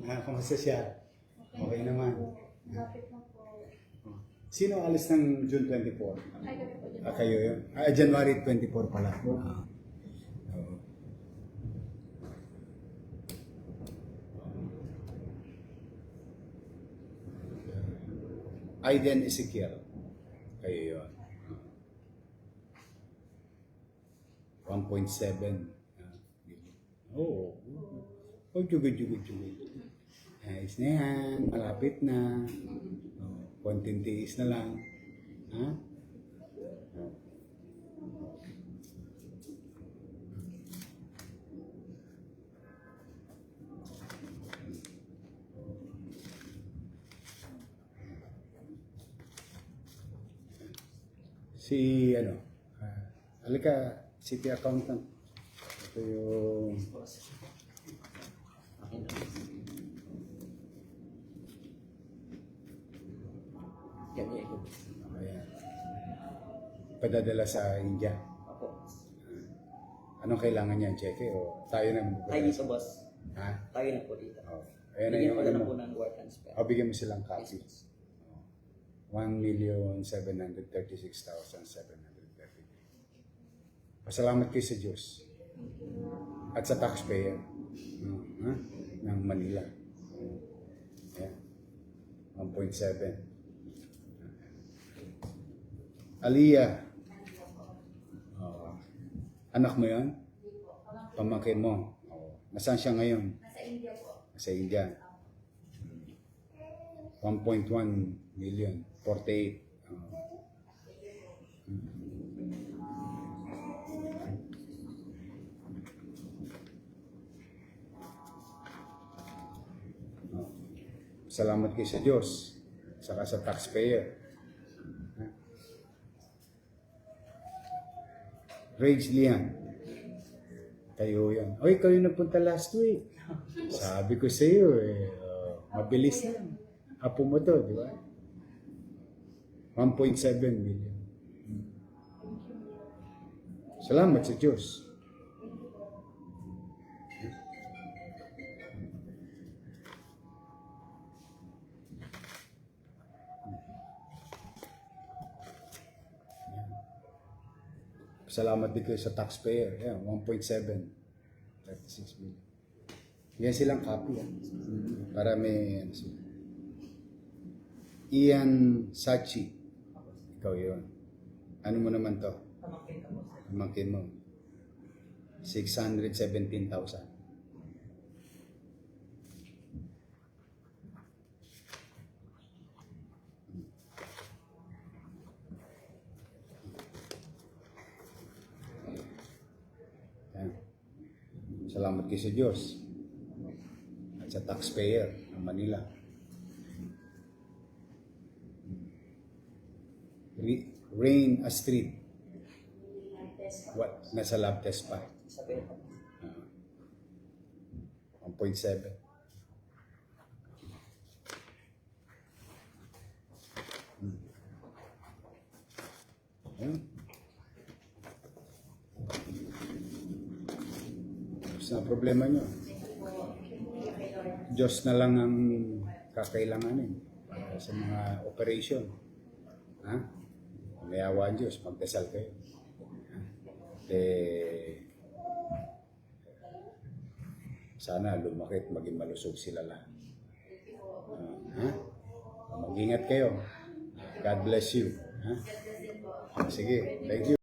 Kamusta siya? Okay naman. Lapit na po. Sino alis ng June 24? Ay, kami po dyan. Kayo yun? January 24 pala. Oo. Aiden Ezekiel. Kayo yun. 1.7 billion. Oo. Oh, jugod. Ayos na yan. Malapit na. Oh, konting tiis na lang. Ha? Si, halika, city accountant. Ito yung... Ayan. Padadala sa India. Opo. Anong kailangan niya? Cheque o tayo na magbubukas? Tayo dito, boss. Ha? Tayo na po dito. Oh. Ayan na Bigyan yung ko na ano lang mo. po ng work transfer. O, bigyan mo silang Yes, copy. boss. 1,736,730. Pasalamat kayo sa Diyos. At sa taxpayer. Ha? Ng Manila. Ayan. 1.7. Aliyah. Oh. Anak mo yan? Pamangkin mo? Oh. Nasaan siya ngayon? Nasa India po. Sa India. 1.1 million. 48. Oh. Oh. Salamat kayo sa Diyos. Saka sa taxpayer. Rage Lian. Kayo yan. Oy, kayo nagpunta last week. Sabi ko sa iyo mabilis lang. Apo mo to, di ba? 1.7 million. Salamat sa Diyos. Salamat din kayo sa taxpayer. Yan, 1.7. 36 million. Yan silang copy. Para may... Ian Sachi. Ikaw yun. Ano mo naman to? Pamangkin ka, boss. Pamangkin mo. 617,000. Yan. Salamat kayo sa Diyos. At sa taxpayer ng Manila. Rain Astrid. What? Nasa lab test pa. Sabi na po. 1.7. Ayun. Sa problema nyo. Diyos na lang ang kakailanganin para sa mga operation. Ha? May awa ang Diyos, magdasal kayo. Sana lumakit, maging malusog sila lahat. Ha? Mag-ingat kayo. God bless you. Ha? Sige, thank you.